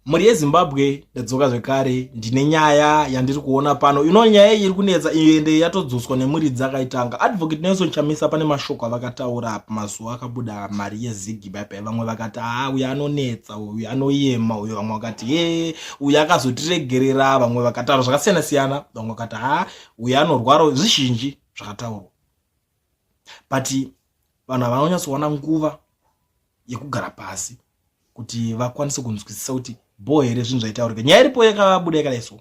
Muri yeZimbabwe ndadzoka zvekare ndine nyaya yandiri kuona pano. Nyaya iri kunetsa ende yatodzoswa nemuri dzakaitanga. Advocate Nelson Chamisa pane mashoko avakataura pamazuva akabuda mari yeZiggy Bye. Vamwe vakati uyu anonetsa, uyu anoyema, uyu vamwe vakati uyu akazotiregerera, vamwe vakataura zvakasiyana siyana, vamwe vakati uyu anorwara, zvizhinji zvakataurwa. But vanhu vanonyatsowana nguva yekugara pasi kuti vakwanise kunzwisisa kuti here zvinhu zvaitaurika. Nyaya iripo yakabuda yakadai so.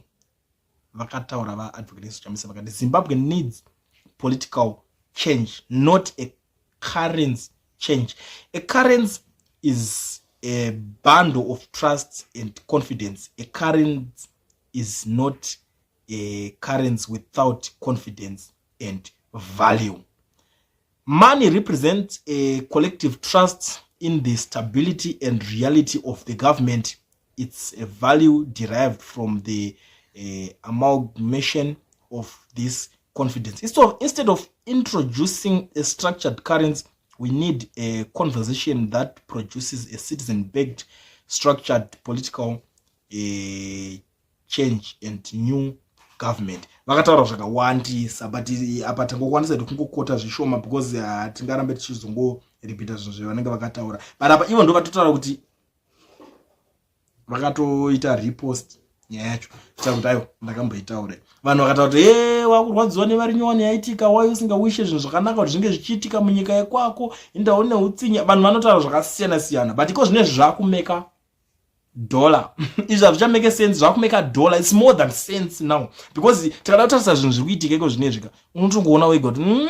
Vakataura vaadvocate Nelson Chamisa vakati Zimbabwe needs political change, not a currency change. A currency is a bundle of trust and confidence. A currency is not a currency without confidence and value. Money represents a collective trust in the stability and reality of the government. It's a value derived from the amalgamation of this confidence. Instead of introducing a structured currency, we need a conversation that produces a citizen-backed structured political change and new government. Vakataura zvakawandisa, but apa tangokwanisa kungokota zvishoma because tingarambe tichizongoripita zvinhu zvavanenge vakataura. But apa ivo ndo vatotaura kuti vakatoita repost nyaya yacho kuti aiwa ndakamboitaura. Vanhu vakataura kuti wakurwadziwa nevari nyowani yaitika, wai usingawishe zvinhu zvakanaka kuti zvinge zvichiitika munyika yekwako, indawo neutsinya. Vanhu vanotaura zvakasiyana siyana, but iko zvinezvi zvakumeka dollar. Izvi hazvichameke sense, zvakumeka dollar. It's more than sense now, because tikada kutarisa zvinhu zviri kuitika iko zvinezvika, unotongoona wega kuti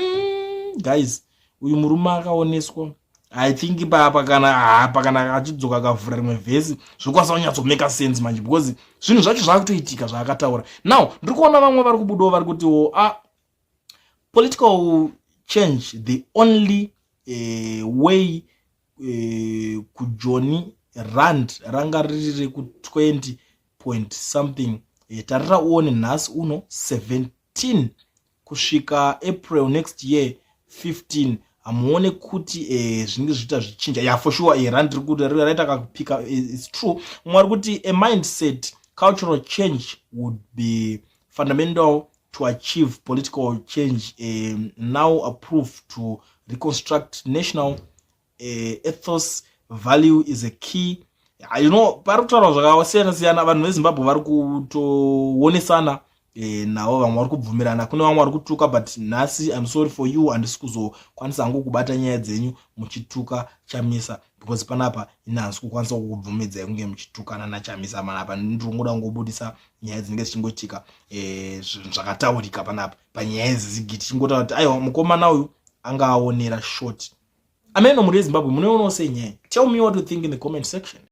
guys, uyu murume akaoneswa. I think kana achidzoka akavhura rimwe vhesi zvokwanisa kunyatsomeka sense manje, because zvinhu zvacho zvakutoitika zvaakataura. Now ndiri kuona vamwe vari kubudawo vari kuti political change, the only way kujoni rand ranga riri ku 20 point something, tarira uone nhasi uno 17 kusvika April next year 15. Amuone kuti zvinenge zviita zvichinja. For sure rand raita kakupika, it's true. Mwari kuti a mindset, cultural change would be fundamental to achieve political change. Now approved to reconstruct national ethos. Value is a key. Pari kutaura zvakasiyana siyana. Vanhu veZimbabwe vari kutoonesana navo, vamwe vari kubvumirana, kune vamwe vari kutuka. But nhasi I'm sorry for you, handisi kuzokwanisa hangu kubata nyaya dzenyu muchituka Chamisa, because panapa ina handisi kukwanisa kukubvumidzai kunge muchitukana naChamisa. Manapa ndirongoda kungobudisa nyaya dzinenge dzichingoitika zvakataurika panapa panyaya yeZiggy, tichingotaura kuti aiwa mukomana uyu anga aonera short. Ameno muri yeZimbabwe munoona sei nyaya? Tell me what you think in the comment section.